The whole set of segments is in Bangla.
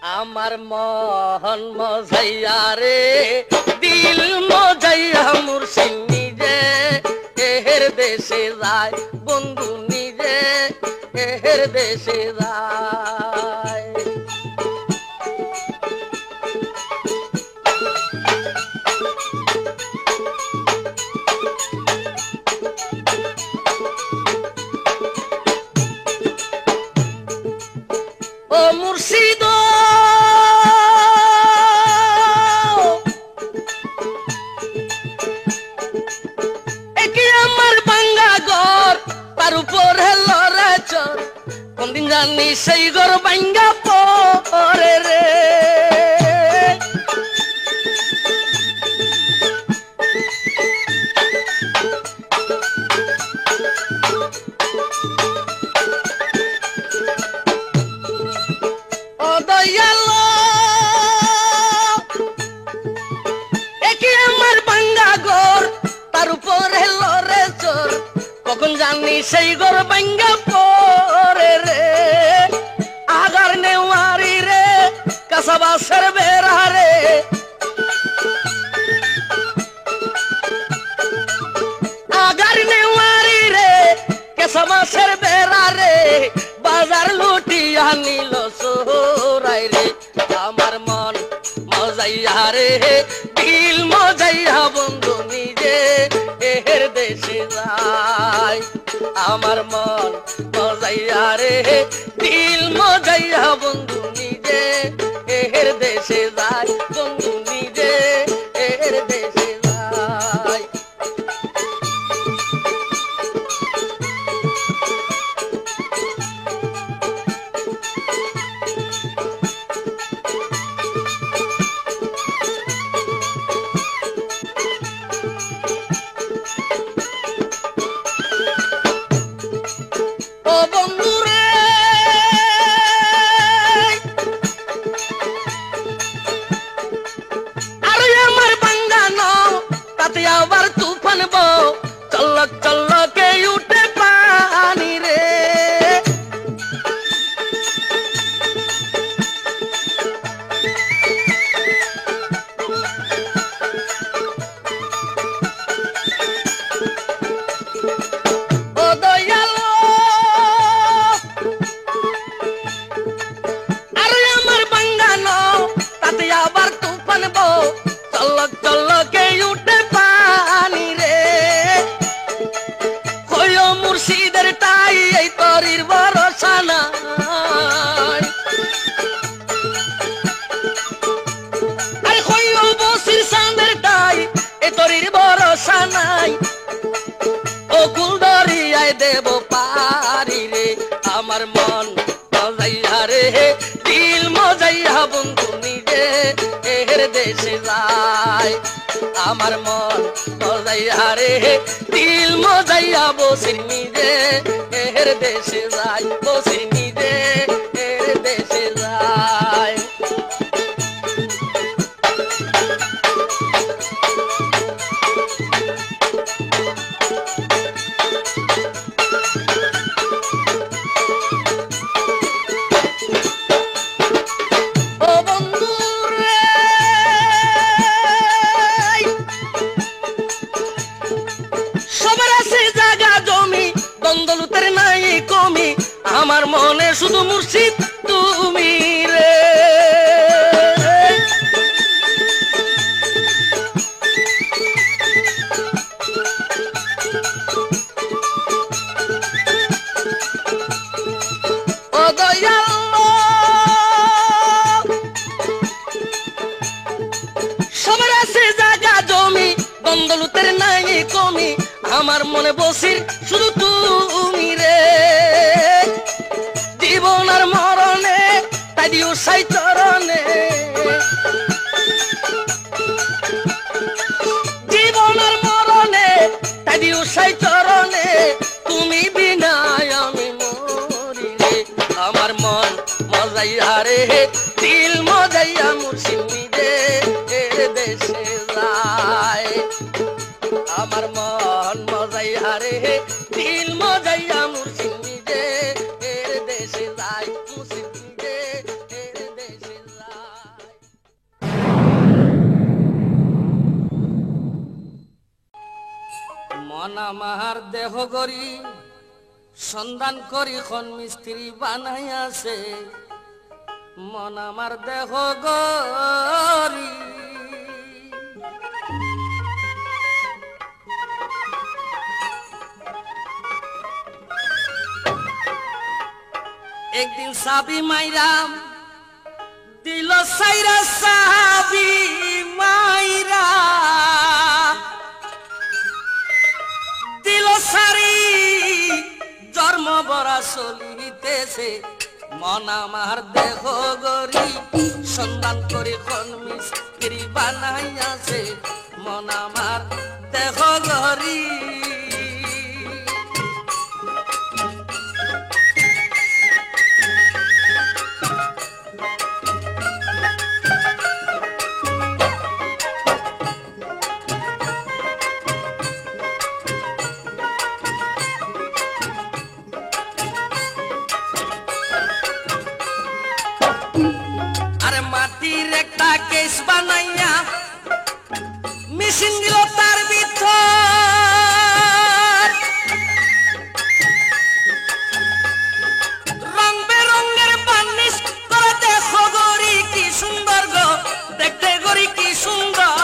আমার মন মজাইয়া রে দিল মজাইয়া মুর্শিদ নিজে এহের দেশে যায় বন্ধু নিজে এহের দেশে যায়। ও মুর্শিদ একে আমার ভাঙ্গা ঘর তার উপরে লড়ে চর কোনদিন জানি সেই ঘর ভাঙ্গা পরে রে। ও দয়ালো একে আমার ভাঙ্গা ঘর তার উপরে লড়ে চর কখন জানি সেই ঘর ভাঙ্গা পরে রে। আগার নেওয়ারি রে কাঁচা বাঁশের বেড়া রে আগার নেওয়ারি রে কাঁচা বাঁশের বেড়া রে বাজার লুটিয়া নিল সোরাই রে। আমার মন মজাইয়া রে দিল মজাইয়া বন্ধু নিজে এহের দেশে যায়। আমার মন মজাইয়া রে দিল মজাইয়া বন্ধু নিজে এহের দেশে যায় বন্ধু নিজে এহের দেশে যায়। ও বন্ধু রে আর আমার বাঙ্গানো তাতে আবার তুফান বউ চল্লক চল্লকে উঠে পানি রে। ও দয়ালো আর আমার বাঙ্গানো তাতে আবার তুফান বউ চল্লক চল্লকে উঠে পানি রে। হইও মুর্শিদের টাই এই তরির ভরসা নাই আরে হইও বসির সাঁদের টাই এই তরির ভরসা নাই। ও কুল দরিয়ায় দেব পারি রে। আমার মন মজাইয়া রে দিল মজাইয়া বন্ধু নিজে এহের দেশে যায়। আমার মন মজাইয়া রে দিল মজাইয়া বসির নিজে এহের দেশে যায় বসির নিজে এহের দেশে যায়। ও বন্ধু রে সবার আছে জায়গা জমি দ্বন্দ্বলুতের নাই কমি আমার মনে শুধু মুর্শিদ তুমি রে। ও দয়ালো সবার আছে জায়গা জমি দ্বন্দ্বলুতের নাই কমি আমার মনে বসির শুধু তুমি রে। জীবন আর মরণে তাই দিও সাই চরণে জীবন আর মরণে তাই দিও সাই চরণে তুমি বিনায় আমি মরি রে। আমার মন মজাইয়া রে দিল মজাইয়া মুর্শিদ নিজে এর দেশে যায়। আমার মন মজাইয়া রে দিল মজাইয়া মুর্শিদ নিজে এর দেশে যায় মুর্শিদ নিজে এর দেশে যায়। আমার দেহ গরি সন্ধান করি খন মিস্ত্রি বানাইয়াছে মন আমার দেহ গরি একদিন সাবি মাইরাম দিল সাইরা সাবি মাইরা দিল সারি জন্ম বরা চলিতেছে মন আমার দেহ গরি সন্ধান করে কোন মিস্ত্রি বানাইয়াছে মন আমার দেহ গরি মাটির একটা কেস বানাইয়া মেশিন দিল তার ভিতর রং বেরঙের বার্নিশ করে দেখো গরি কি সুন্দর গো দেখতে গরি কি সুন্দর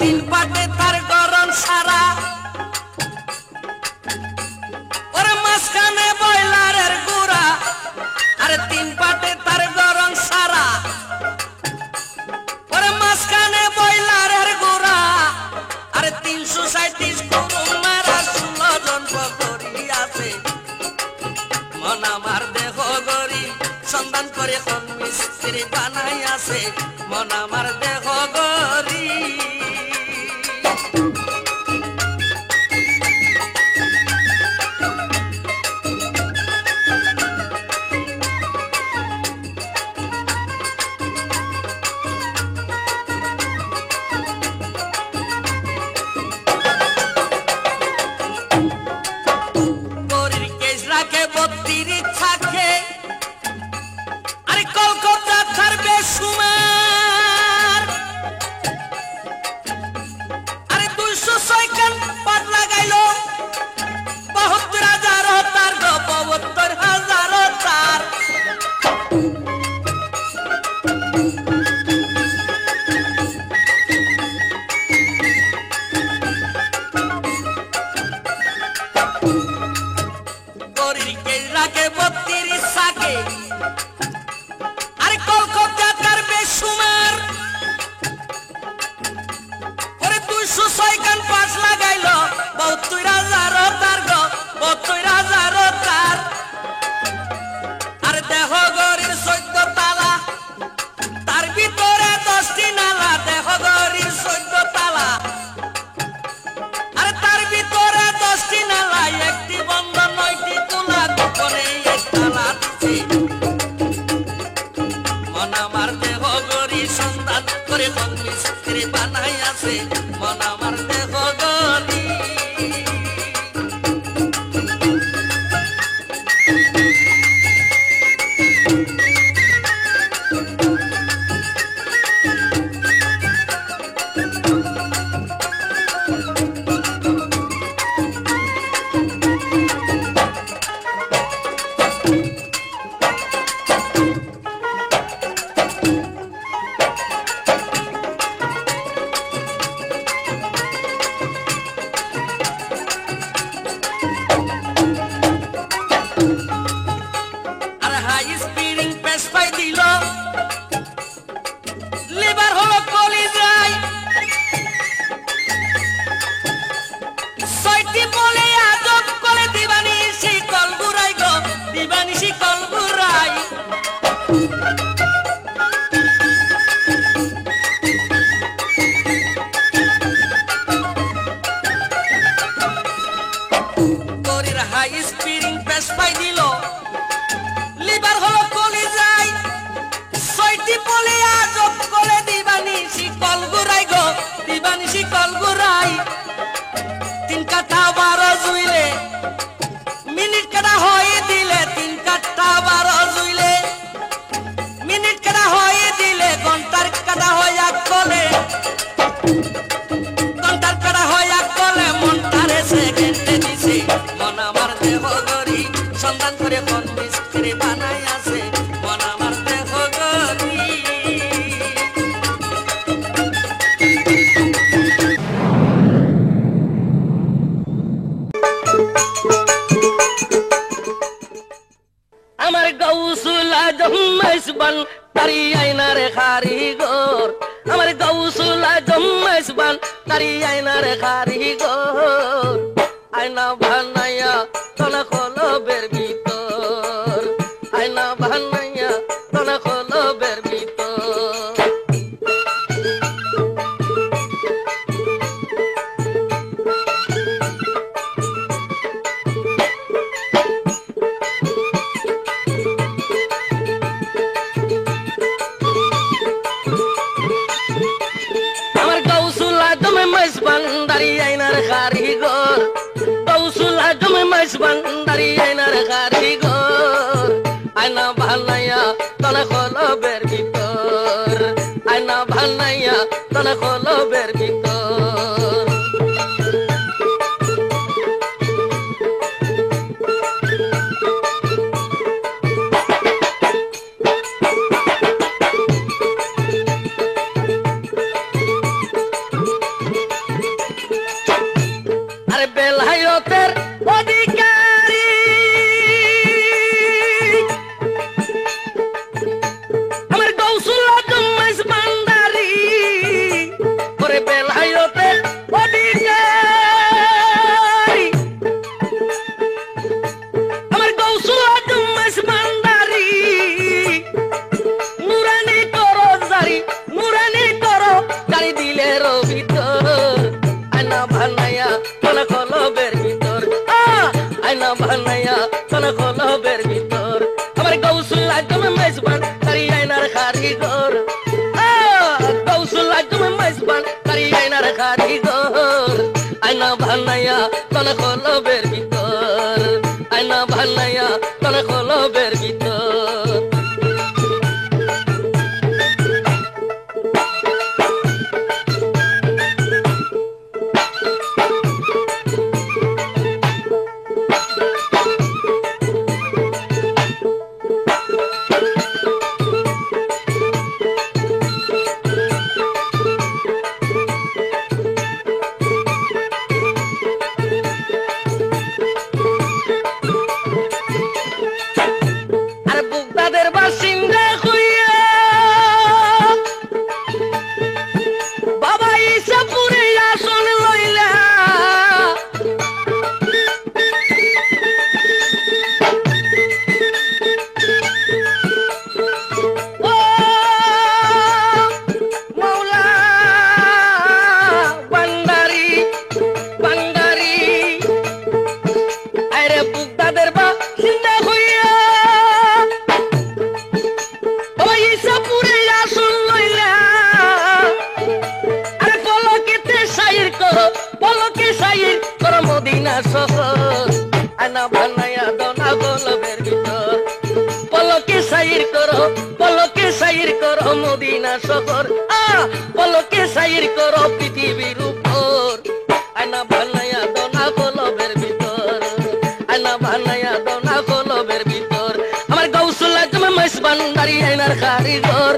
তিন পাটে তার গরম সারা ওরে মাঝখানে বয়লারের গুড়া আরে তিন পাটে তার গরম সারা ওরে মাঝখানে বয়লারের গুড়া আরে 337 করুন মারা 16 জন বকরি আছে মন আমার দেহ গরি সন্ধান করে কোন মিস্ত্রি বানাই আছে মন আমার দেহ গরি থাকে আরে কলকাতা ছাড়বে সুমার আরে 206 কান পাট লাগাইলো 72,000 তার গো 72,000 তার রাগে 32 সাকে আরে কলকাতা তার বেসুমার ওরে 206 কান পাঁচ লাগাইলো 72,000 তার গো 72,000 তার আরে দেহ গরির 14 তালা তার ভিতরে 10টি নালা দেহ গরির 14 তালা আরে তার ভিতরে 10টি নালা একটি বন্ধ 9টি তোলা মন আমার দেহ গরি সন্ধান করে কোন মিস্ত্রি বানাই আছে মন আমার দেহ গরি মেজবান তারি আইনার কারিগর আমার গাউসুল আজম মেজবান তারি আইনার কারিগর আয়না বানাইয়া তোলা কলবের ভিতর আয়না বানাইয়া তোলা কলবের ভিতর আমার গাউসুল আজম মেজবান তারি আইনার কারিগর গাউসুল আজম মেজবান তারি আইনার কারিগর আয়না বানাইয়া তোলা কলবের ভিতর আয়না বানাইয়া তোলা কলবের ভিতর আরে বেলায়তের অধিকারী আমার গাউসুল আজম মেজবান তারি ওরে বেলায়তের অধিকারী আমার গাউসুল আজম মেজবান তারি নুরানি করো জারি নুরানি করো জারি দিলের ভিতর আয়না বানাইয়া তোলা কলবের ভিতর আয়না বানাইয়া তোলা কলবের ভিতর আমার গাউসুল আজম মেজবান তারি আইনার কারিগর গাউসুল আজম মেজবান তারি আইনার কারিগর আয়না বানাইয়া তোলা কলবের ভিতর আয়না বানাইয়া তোলা কলবের ভিতর আর বুগদাদের বাসিন্দা হইয়া বাবা ইসাপুরে আসন লইলা ও মাওলা বান্দারি বান্দারি আরে বুগদাদের বাসিন্দা হইয়া ওই ইসাপুরে আসন লইলা আরে পলকেতে শাইর করো পলকে শাইর করো মদিনা শহর আয়না বানাইয়া দোনা কলবের ভিতর পলকে শাইর করো মদিনা শহর পলকে শাইর করো পৃথিবীর উপর আয়না বানাইয়া দোনা কলবের ভিতর আয়না বানাইয়া দোনা কলবের ভিতর আমার গাউসুল আজম মেজবান তারি আইনার কারিগর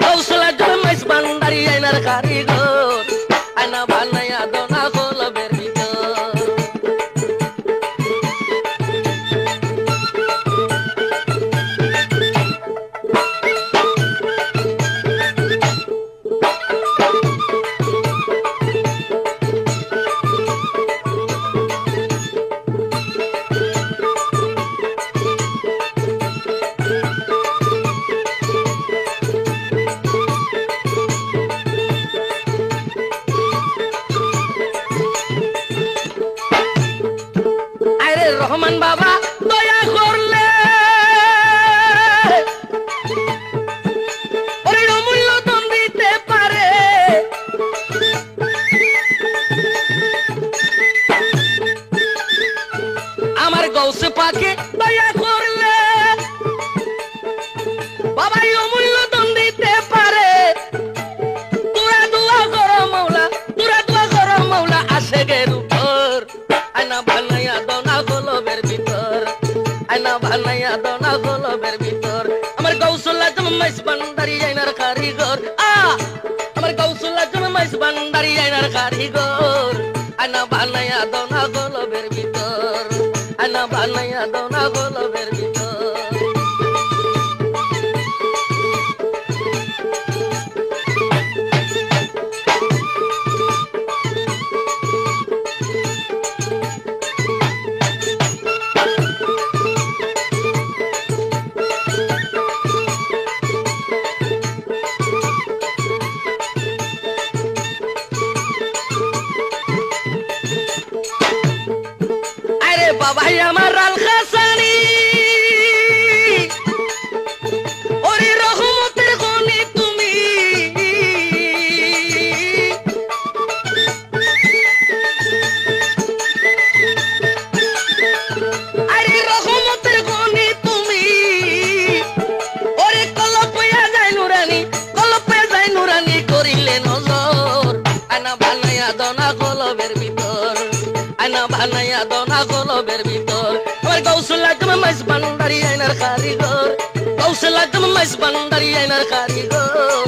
গাউসুল আজম মেজবান তারি আইনার কারিগর আয়না বানাইয়া দোনা কলবের ভিতর আরে রহমান বাবা দয়া করলে ওরে অমূল্য দান দিতে পারে আমার গৌসে পাকে দয়া করলে বাবাই অমূল্য দান দিতে পারে তোরা দোয়া করো মাওলা তোরা দোয়া করো মাওলা আশেকের উপর আয়না বানাইয়া দোনা কলবের ভিতর আয়না বানাইয়া দোনা কলবের ভিতর আমার গাউসুল আজম মেজবান তারি আইনার কারিগর আমার গাউসুল আজম মেজবান তারি আইনার কারিগর আয়না বানাইয়া দোনা কলবের ভিতর আয়না বানাইয়া দোনা কলবের ভিতর বাবাই আমার আল হাসানি ওরে রহমতের গনি তুমি আরে রহমতের গনি তুমি ওরে কলপয়া যায় নুরানি করিলে নজর আয়না বানাইয়া দনা কলবের ভিতর আয়না বানাইয়া দনা কলবের ভিতর আমার গৌসুল আজম মাইজ বান্দারি আয়নার কারিগর গৌসুল আজম মাইজ বান্দারি আয়নার কারিগর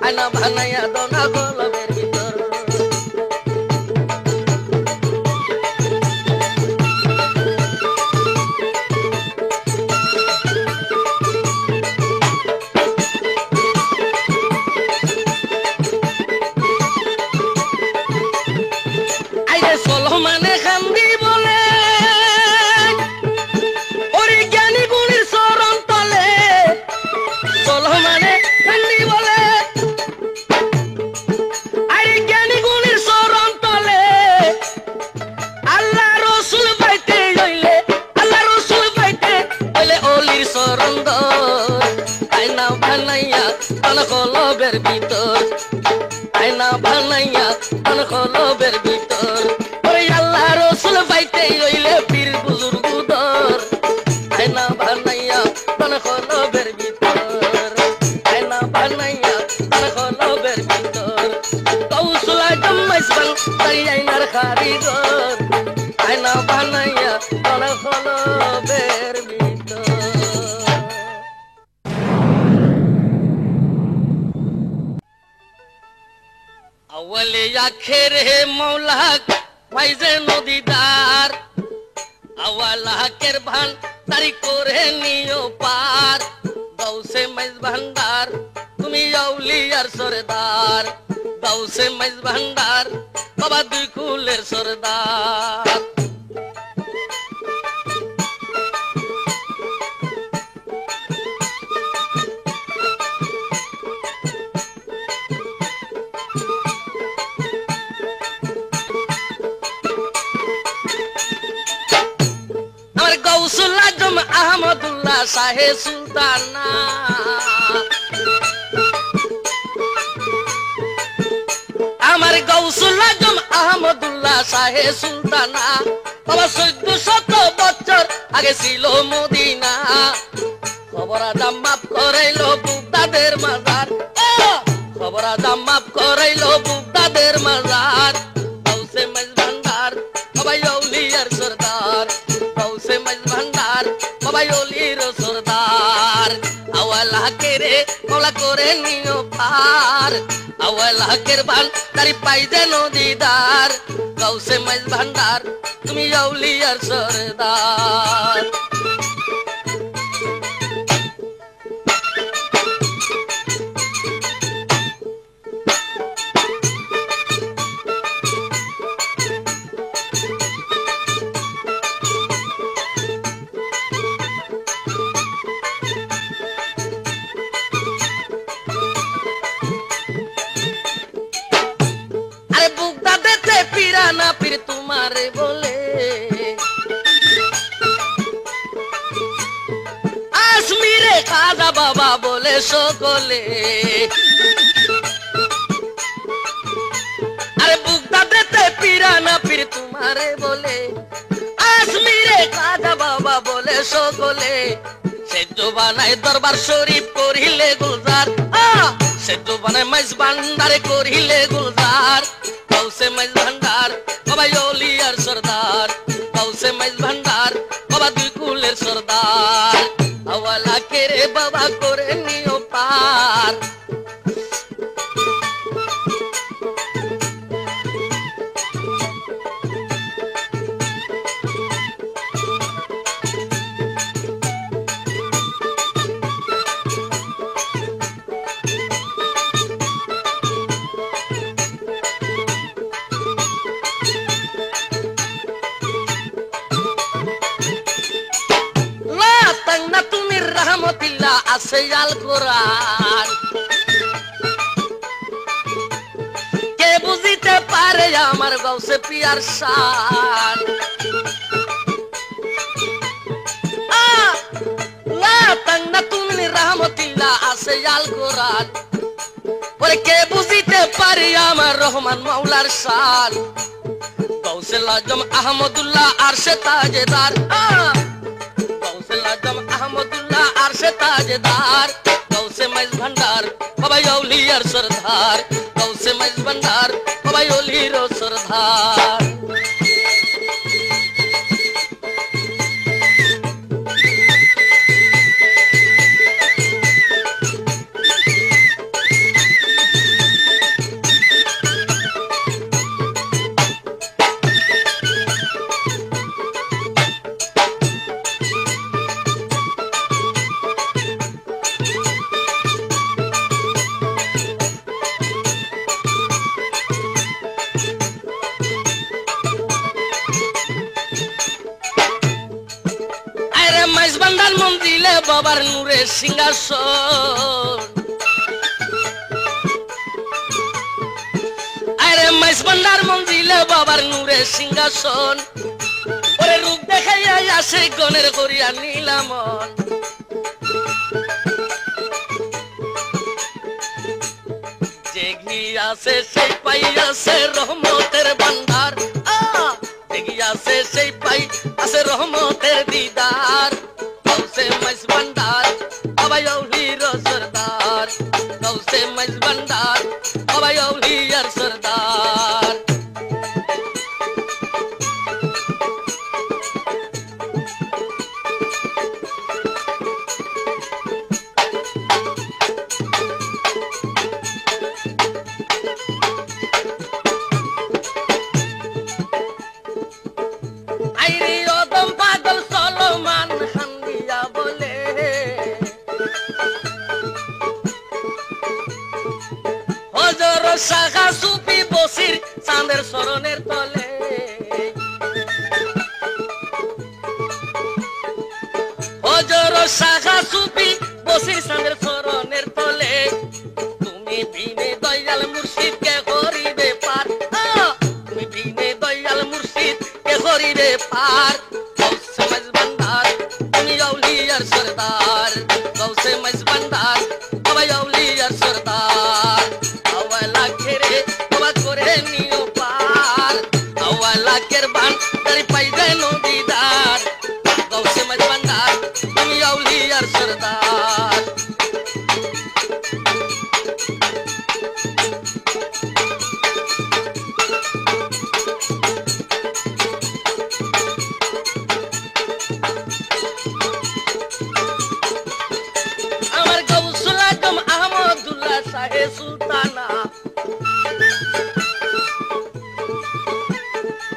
আয়না বানাইয়া দনা কলবের ভিতর মানে খান্দি বলে ওরে জ্ঞানী গুণীর চরণ তলে চলো মানে খান্দি বলে আরে জ্ঞানী গুণীর চরণ তলে আল্লাহ রসুল পাইতে হইলে অলির চরণ ধর আয়না বানাইয়া কলবের ভিতর আয়না বানাইয়া কলবের ভিতর আল্লাহ রসুল পাইতে হইলে পীর বুজুর্গ দর আয়না বানাইয়া কলবের ভিতর আয়না বানাইয়া কলবের ভিতর গৌসুল আজম মাইজ বান্দারি আয়নার কারিগর আয়না বানাইয়া কলবের ভিতর আউয়ালে আখেরে মৌলা ভাইজে নদীদার আওয়ালা হাকের ভান তারি করে নিও পার গাউসে মাইজ ভান্ডার তুমি আউলিয়ার সরদার গাউসে মাইজ ভান্ডার বাবা দুই কুলের সরদার গৌসুল আজম আহমদুল্লাহ শাহে সুলতানা আমার গৌসুল আজম আহমদুল্লাহ শাহে সুলতানা বাবা 1400 বছর আগে ছিল মদিনা খবর আজম মাফ করাইলো বুগদাদের মাজার খবর আজম মাফ করাইলো বুগদাদের মাজার গৌসে মাইজ ভান্ডার বাবা আউলিয়ার সরদার গৌসে মাইজ ভান্ডার বাবা অলির সরদার আওয়ালা কেরে মৌলা করে নিও পার আওয়ালা কের বান তারি পাইজে নদীদার গৌসে মাইজ ভান্ডার তুমি আউলিয়ার সরদার না পীর তোমারে বলে আজমিরে খাজা বাবা বলে সকলে আরে বুগদাদেতে পিরানা পীর তোমারে বলে আজমিরে খাজা বাবা বলে সকলে সেজ্জ বানায় দরবার শরীফ করিলে গুলজার সেজ্জ বানায় মাইজ ভান্ডারে করিলে গুলজার গৌসে মাইজ ভান্ডার বাবা অলিয়ার সরদার গৌসে মাইজ ভান্ডার বাবা দুই কুলের সরদার আওয়ালা কেরে বাবা করে নিও পার আছে আল কোরআন কে বুঝিতে পারে আমার গৌসে পিয়ার শান বাংলা তুমি রহমতুল্লাহ আছে আল কোরআন ওরে কে বুঝিতে পারি আমার রহমান মাওলার শান গৌসুল আজম আহমদুল্লাহ আরশে তাজদার গৌসুল আজম আহমদুল্লাহ আরশে তাজদার গৌসে মাইজ ভান্ডার বাবা আউলিয়ার সরদার গৌসে মাইজ ভান্ডার বাবা আউলির সরদার মাইজবান্ধার মন্দিরে বাবার নূরের সিংহাসন আরে মাইজবান্ধার মন্দিরে বাবার নূরের সিংহাসন ওরে রূপ দেখাইয়া আসে গণের করিয়া নীলামন যে গিয়াছে সেই পাইয়াছে রহমতের ভান্ডার গিয়াছে সেই পাই আছে রহমতের দিদার গৌসে মাইজ ভান্ডার বাবা আউলির সরদার গৌসে মাইজ ভান্ডার বাবা আউলিয়ার সরদার শাখা সুপি বসির চাঁদের শরণের তলে হজর শাখা সুপি বসির চাঁদের শরণের তলে তুমি বিনে দয়াল মুর্শিদ কে করিবে পার তুমি বিনে দয়াল মুর্শিদ কে করিবে পার গৌসে মাইজ ভান্ডার তুমি আউলিয়ার সরদার গৌসে মাইজ ভান্ডার বাবা আউলিয়ার সরদার সরদার আমার গৌসুল আজম আহমদুল্লাহ শাহে সুলতানা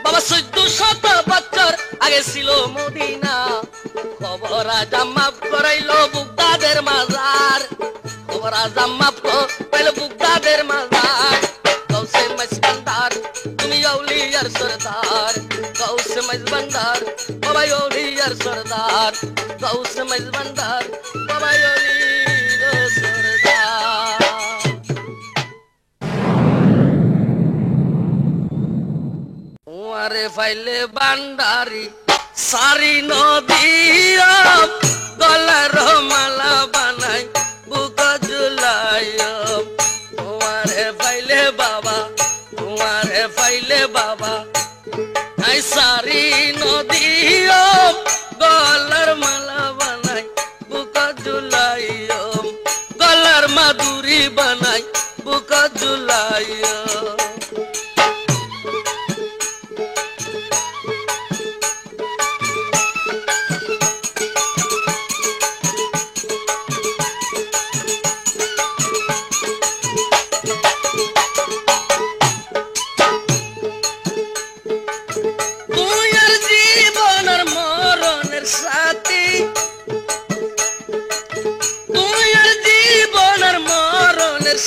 বাবা 1400 বছর আগে ছিল মদিনা খবর আজম মাফ করাইলো বুগদাদের মাজার খবর আজম মাফ করাইলো বুগদাদের মাজার গৌসে মাইজ ভান্ডার তুমি আউলিয়ার সরদার গৌসে মাইজ ভান্ডার বাবা আউলিয়ার সরদার গৌসে মাইজ ভান্ডার বাবা আউলিয়ার সরদার ওয়ারে ফাইলে ভান্ডারি সারি নদিয়া গলার মালা বানাই বুক জুলাই তোমারে ফাইলে বাবা আই সারি নদিয়া গলার মালা বানাই বুক জুলাই গলার মাদুরি বানাই বুক জুলাই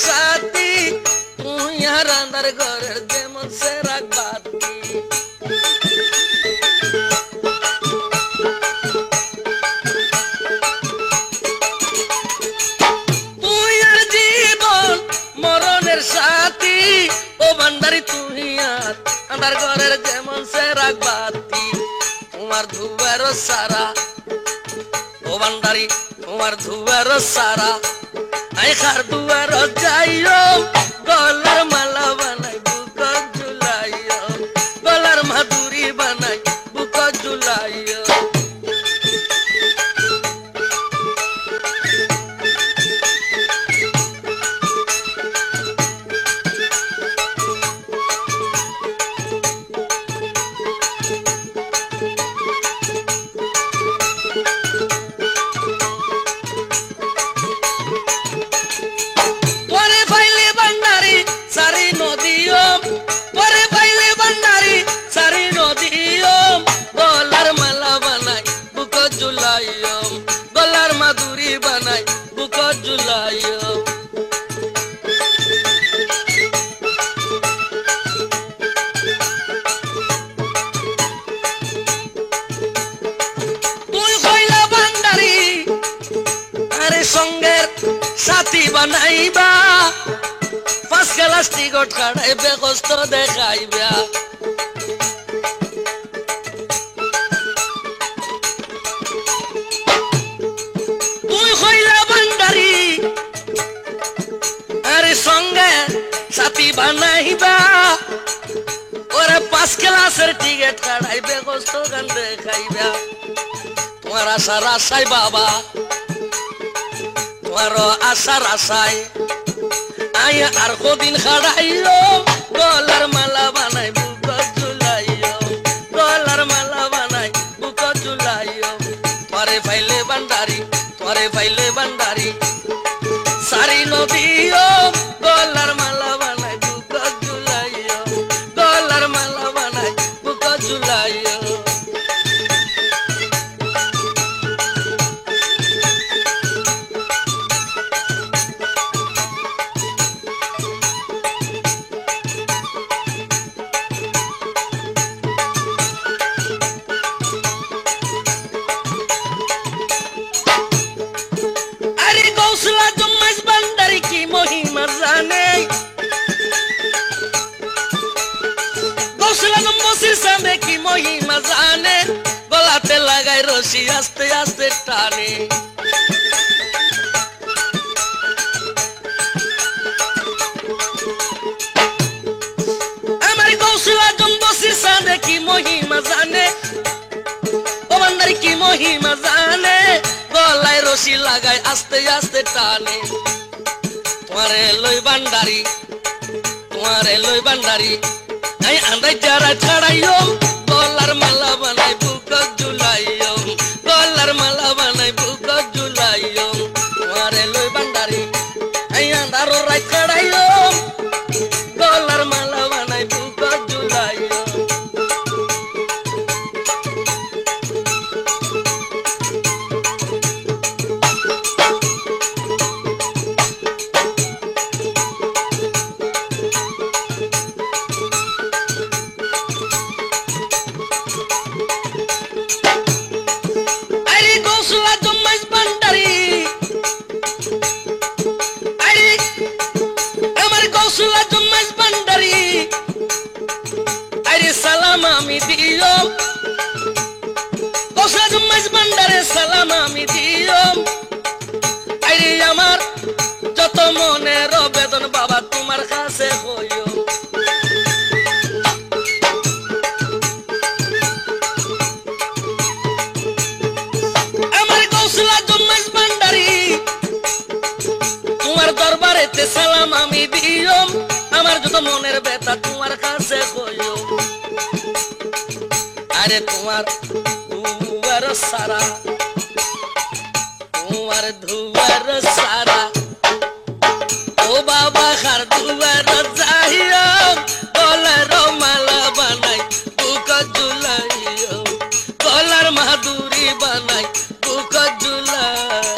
সাথী তুই আর আন্দার ঘরের যেমন সে রাখবাতি তুই আর জীবন মরণের সাথী ও ভান্ডারি তুই আর আন্দার ঘরের যেমন সে রাখবাতি তোমার ধুয়ার সারা ও ও ভান্ডারি তোমার ধুয়ার সারা আই খার দুয়ার যাইও গলার মালা বানাই বুক ঝুলাইও গলার মাদুরি বানাই বুক ঝুলাইও গলার মাদুরি বানাই বুক ঝুলাইও তুই কইলা ভান্ডারি আরে সঙ্গের সাথী বানাইবা পাঁচ ক্লাস টিকট কাটাইবে কষ্ট দেখাইবা সঙ্গে সাথী বানাইবা ওরে পাঁচ ক্লাসের টিকিট কাটাইবে কষ্ট গান দেখাইবা তোমার আশার আশায় বাবা তোমার আশার আশায় আই আর কদিন খাড়াইও গলার মালা বানাই বুক ঝুলাইও গলার মালা বানাই বুক ঝুলাইও তোমারে ফাইলে ভান্ডারি তোমারে ফাইলে ভান্ডারি সারি নদীও গলার মালা বানাই বুক ঝুলাইও গলার মালা বানাই বুক ঝুলাইও আরে কৌশলা জম্মাইস ভান্ডারি কি মহিমা জানে কৌশলা জম্মাইস সামনে কি মহিমা জানে গলাতে লাগাই রশি আস্তে আস্তে টানে আমার কৌশলা জম্মাইস সামনে কি মহিমা জানে ও ভান্ডারি কি মহিমা জানে গলায় রশি লাগাই আস্তে আস্তে টানে তোমারে লই ভান্ডারি আই আন্দাই যারা ছাড়াইও গলার মালা বানাই বুক ঝুলাইও গলার মালা বানাই বুক ঝুলাইও তোমারে লই ভান্ডারি আই আন্দারো রাই ছাড়াইও গলার মালা বানাই বুক ঝুলাইও সালাম আমি দিও কৌশলা জম্মাইস ভান্ডারে সালাম আমি দিও আরে আমার যত মনের বেদন বাবা তোমার কাছে হইও আমার কৌশলা জম্মাইস ভান্ডারি তোমার দরবারেতে সালাম আমি দিও আমার যত মনের ব্যথা তোমার কাছে হইও আরে তোমার ধুয়ার সারা তোমার ধুয়ার সারা ও বাবা খার ধুয়ার যাইও গলার মালা বানাই বুক ঝুলাইও গলার মাদুরি বানাই বুক ঝুলাইও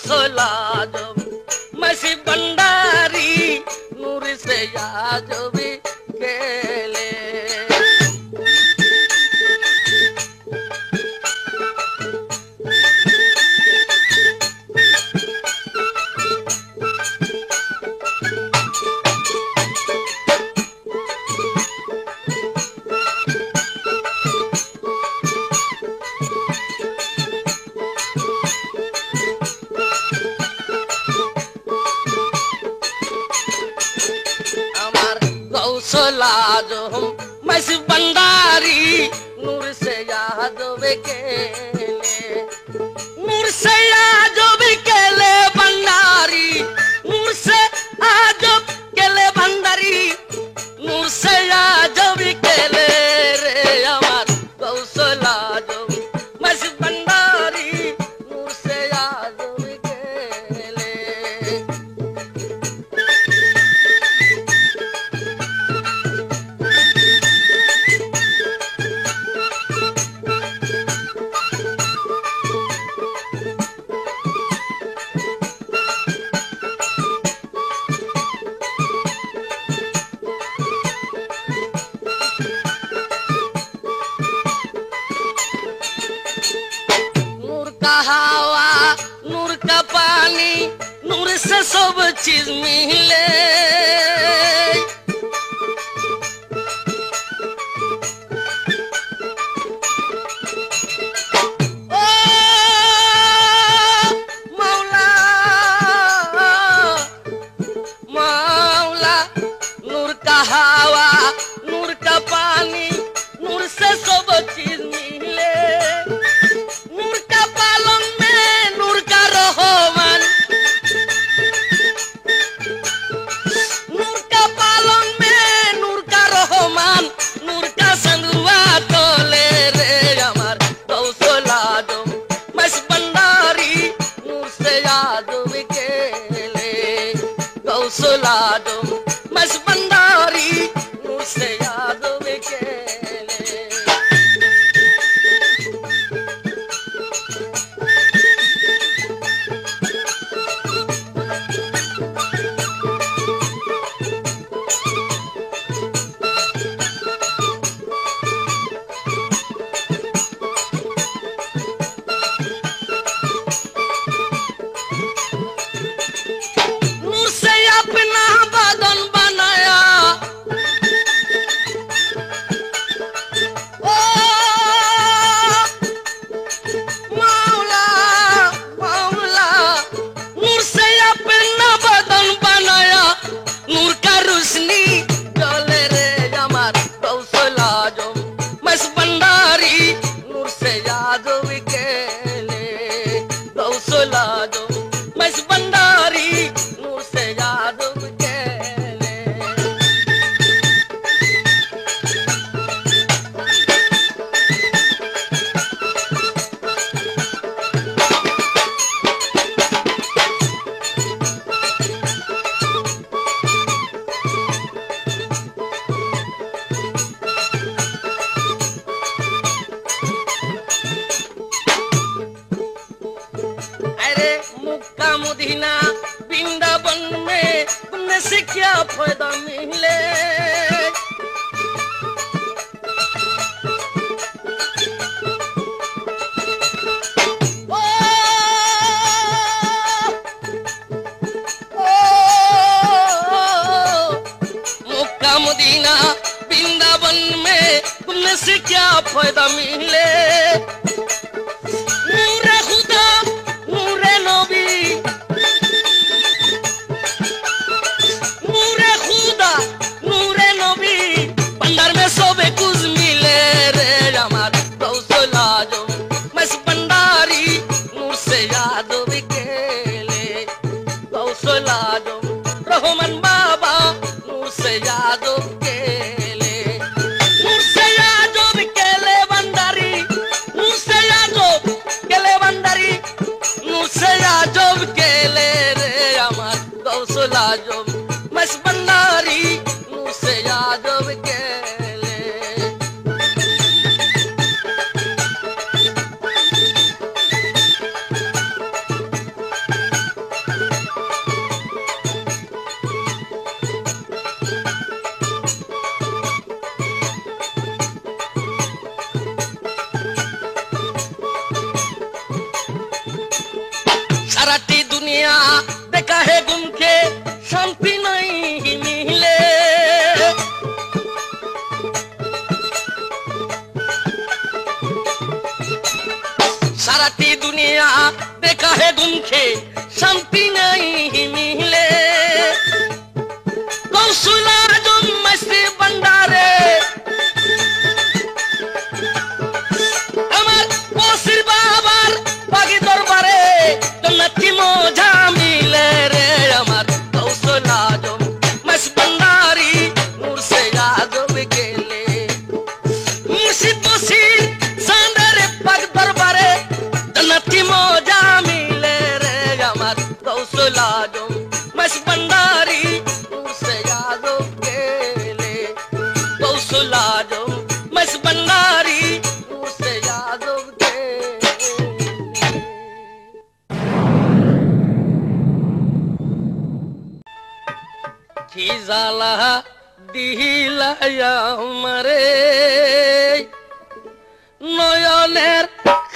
गौसला जब मसी भंडारी नूर से याद भी केले गौसला जो मसी भंडारी नूर से याद भी केले नूर से याद भी केले भंडारी नूर से आज केले भंडारी नूर से याद भी केले रे हमार गौसला जो मसी भंडारी नूर से याद भी केले हवा नूर का पानी नूर से सब चीज मिले ओ मौला मौला नूर का हवा नूर का पानी नूर से सब चीज मिले नूर का पालन में नूर का रहमान नूर का पालन में नूर का रहमान नूर का संगवा तोले रे हमार गौसला जो मस भंडारी नूर से याद भी केले गौसला जो मस भंडारी नूर से याद भी केले नूर से अपना बदन बनाया ओ मौला मौला नूर से अपना बदन बनाया नूर का रोशनी जले रे हमार गौसला जो मस भंडारी नूर से याद भी केले गौसला जो मस भंडारी नूर से याद भी केले अरे मुक्का मुदीना वृंदावन में घूमने से क्या फायदा मिले ओ, ओ, मुक्का मुदीना वृंदावन में घूमने से क्या फायदा मिले नूरे खुदा नूरे नबी नूरे खुदा नूरे नबी भंडार में सबे कुछ मिले रे हमार गौसला जो मस भंडारी नूर से याद भी केले गौसला जो रहमान बाबा नूर से याद केले नूर से याद भी केले भंडारी साराटी दुनिया देखा है दुखे शांति नहीं मिले कौशला जो मस्ती भंडारे আমার বসির বাবার পাগি দরবারে জন্নতি মজা মিলে রে আমার কৌশল আজম মস ভন্ডারি নূর সে আজম গেলে মুর্শিদ বসির সান্দারে পাগ দরবারে জন্নতি মজা মিলে রে আমার কৌশল আজম মস ভন্ডারি নূর সে আজম গেলে কৌশল আজম মস ভন্ডারি জালা দিলা আমারে নয়নের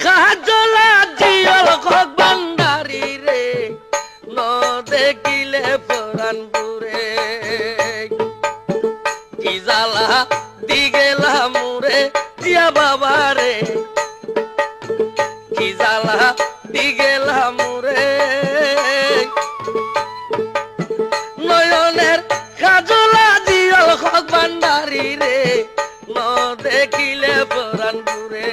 কাজলা জিয়ল খক ভান্ডারি রে ন দেখিলে পরাণ পুরে কি জালা দি গেলা মুরে জিয়া বাবা রে কি জালা দি গেলা মুরে নয়নের কাজলা জিয়ল খক ভান্ডারি রে ন দেখিলে পরাণ পুরে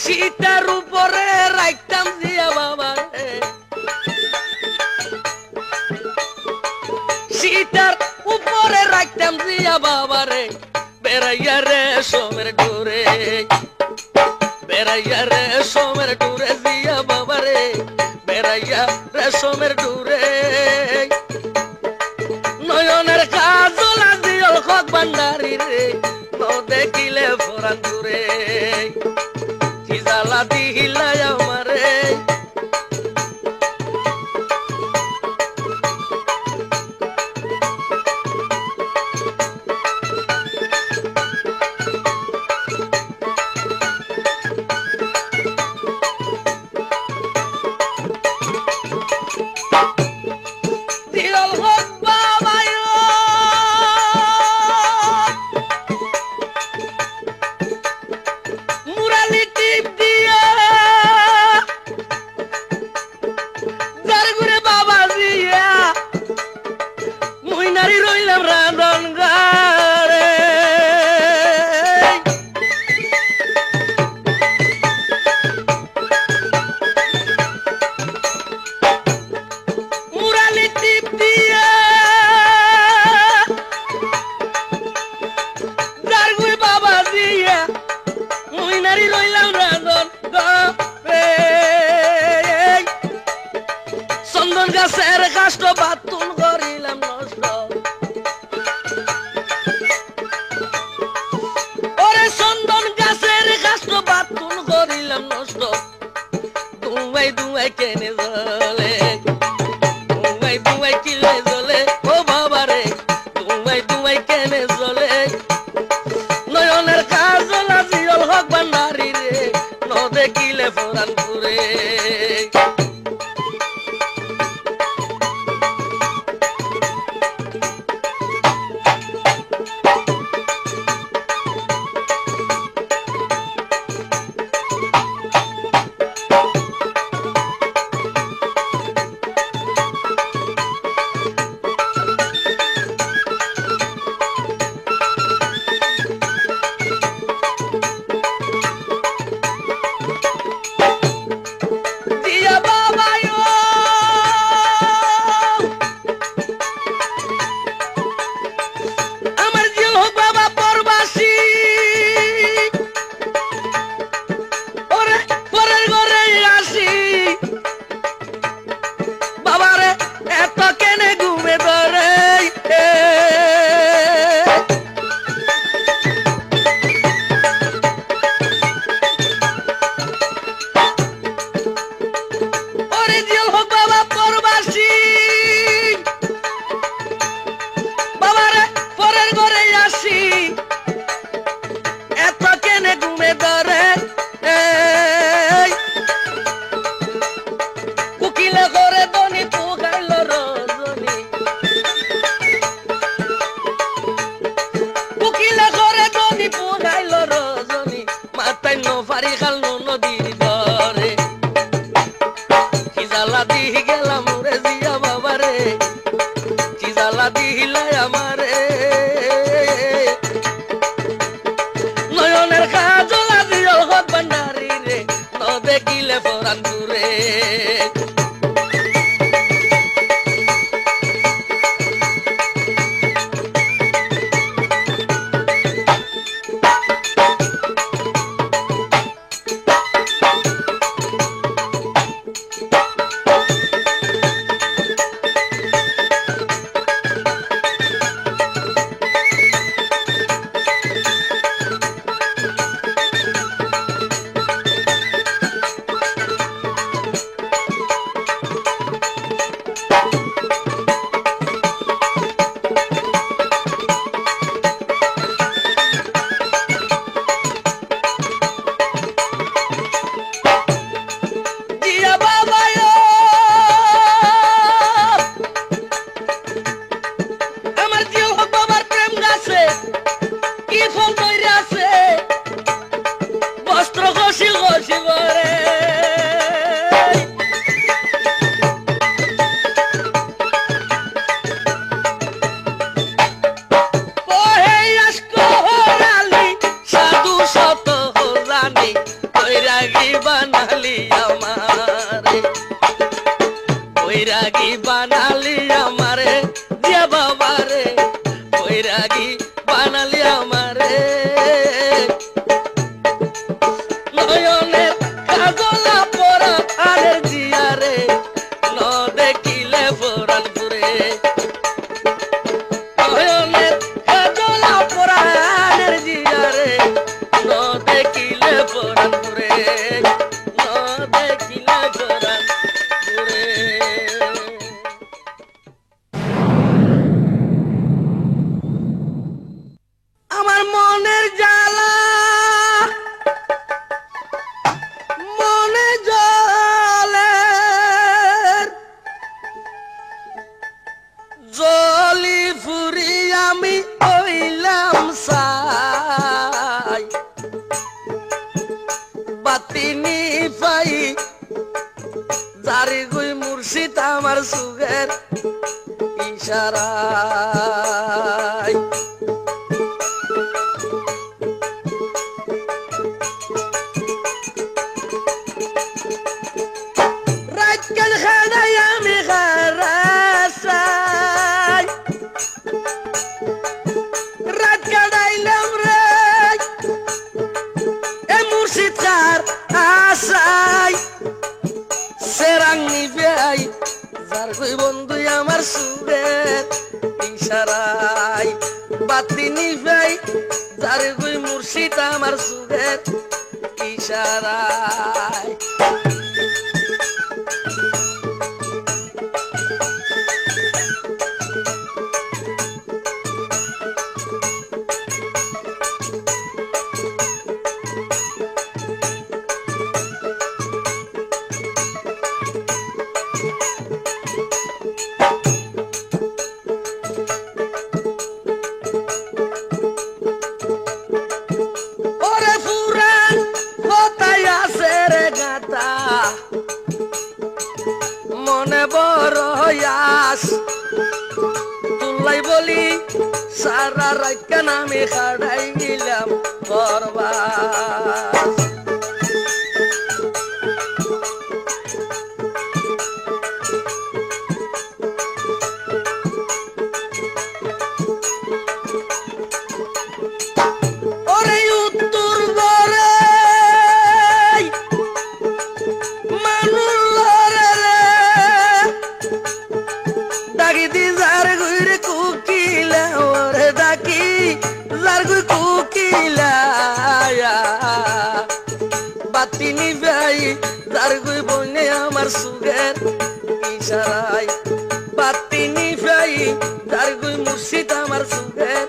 শীতের উপরে রাখতাম জিয়া বাবা শীতের উপরে রাখতাম জিয়া বাবা রে বেড়াইয়া রে সোমের ডোরে বেড়াইয়া রে সোমের ডোরে জিয়া বাবা রে বেড়াইয়া রে সোমের ডোরে নয়নের কাজলা জিয়ল খক ভান্ডারি রে ন দেখিলে পরাণ পুরে জালা দিলা আমারে দিল হোক বাবায় মুরালি টিপ দিয়া জারগুরে বাবা দিয়া মুইনারি রইলাম রাধন গারে মুরালি টিপ দিয়া জারগুরে বাবা দিয়া মুইনারি রইলাম রাধন গারে চন্দন গাছের কাষ্ট বাতুন করিলাম নষ্ট ওরে চন্দন গাছের কাষ্ট বাতুন করিলাম নষ্ট দুয়াই দুয়াই কেনে জলে দুয়াই দুয়াই কিলে জলে ও বাবা রে দুয়াই দুয়াই কেনে জলে নয়নের কাজলা জিয়ল হক ভান্ডারি রে ন দেখিলে পরাণ পুরে বাড়ি খাল নদীর ঘরে চিজালা দিহি গেলাম রে জিয়া বাবারে চিজালা দিহিলে আমারে নয়নের কাজলা দিও হক ভান্ডারি রে ন দেখিলে পরাণ ঘুরে বৈরাগী বানালি আমারে যে বাবারে বৈরাগী বানালি আমারে নয়নের কাজলা পরা আরে জিয়ারে ন দেখিলে পরাণ পুরে নয়নের কাজলা পরা আরে জিয়ারে ন দেখিলে পরাণ পুরে ন দেখিলে পরাণ পুরে আমার মনের জ্বালা মনে জলে জলি ফুরি আমি হইলাম সাই বাতিনি পাই জারি গুই মুর্শিদ আমার সুগের ইশারায় রাতকাল খানাই আমি খারাসাই রাত কাটাইলাম রে এ মুর্শিদ কার আশাই সেরাঙ্গি ভাই যার কই বন্ধু আমার সুরের ইশারায় বাতিনি ভাই যার কই মুর্শিদ আমার সুরের ইশারায় মনে বড় আস তুলাই বলি সারা রাত আমি খাড়াই গেলাম বরবাস ওরে উত্তর বরে বাতিনি ভাই যার গুই বনে আমার সুগের ইশারায় বাতিনি ভাই যার গুই মুর্শিদ আমার সুগের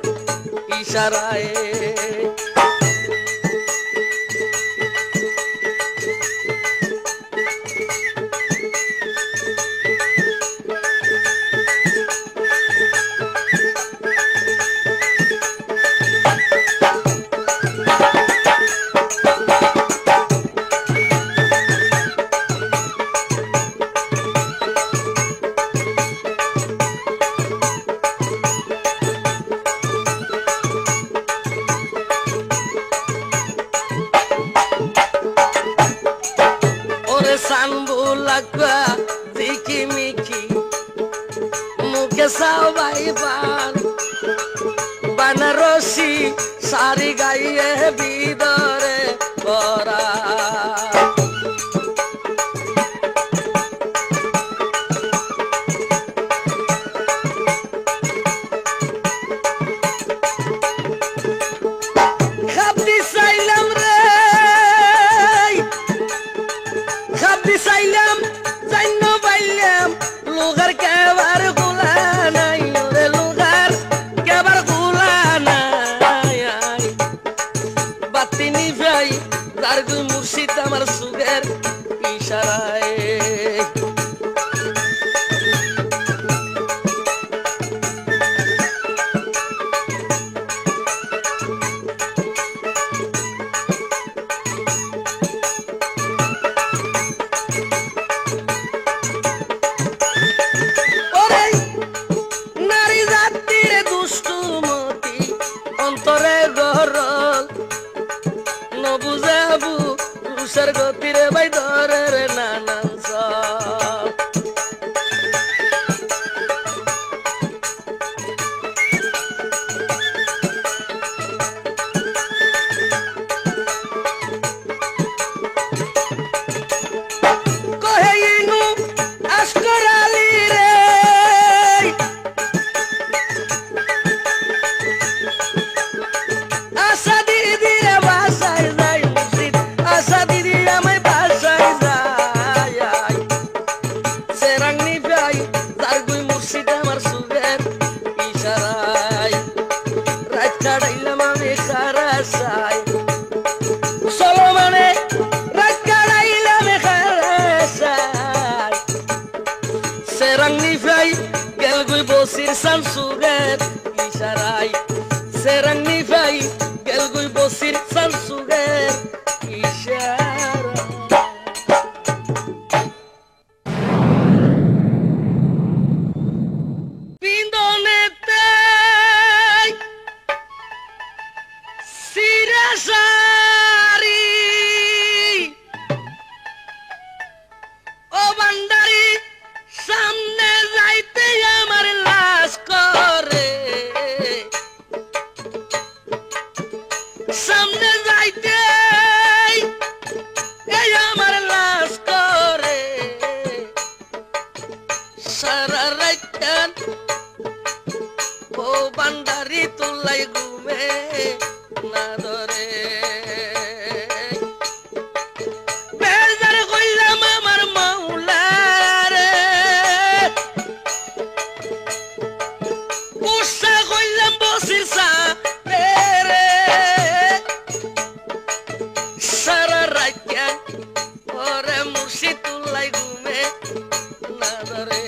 ইশারায় পাকুয়া দিকি মিকি মুখে সবাই পান বানারসি শাড়ি গাইয়ে ভিতরে পরা চাইলাম জান্য পাইলাম লোগার কেবার গুলা নাই রে লোগার কেবার গুলা নাই বাতি নিভাই তার গুই মুর্শিদ আমার সুগের ইশারায় বুঝাবু রুষের গতিরে ভাই ধরে রে নানান কহেইনু আসকরালি রে আশা দিদি বাসায় যাই আশা দিদি আমায় বাসায় যাই সেরাংনি ভাই তার গুই মুর্শিদ আমার সুগের ইশারায় রাত কাটাইলাম আমি খারাসাই চলো মানে রাত কাটাইলাম খারাসাই সেরাংনি ভাই গেল গুই বসির সান সুগের ইশারায় সেরাংনি ভাই গেল গুই বসির সান সুগের পিন্দনেতে সিরাসারি ও বান্দারি সামনে যাইতে আমার লাশ করে সামনে যাইতে এই আমার লাশ করে সারা রাইতান ও বান্দারি তুলাই ঘুমে না ধরে বেজার কইলাম আমার মাওলারে গুসা কইলাম বসির সা রে সারা রাইতান ওরে মুর্শিদ তুলাই ঘুমে না ধরে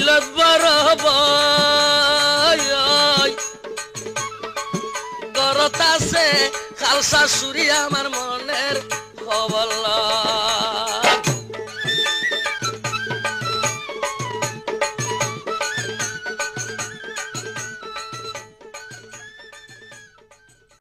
দিলত বড় গরত আছে খালসা সুরি আমার মনের খবর লয়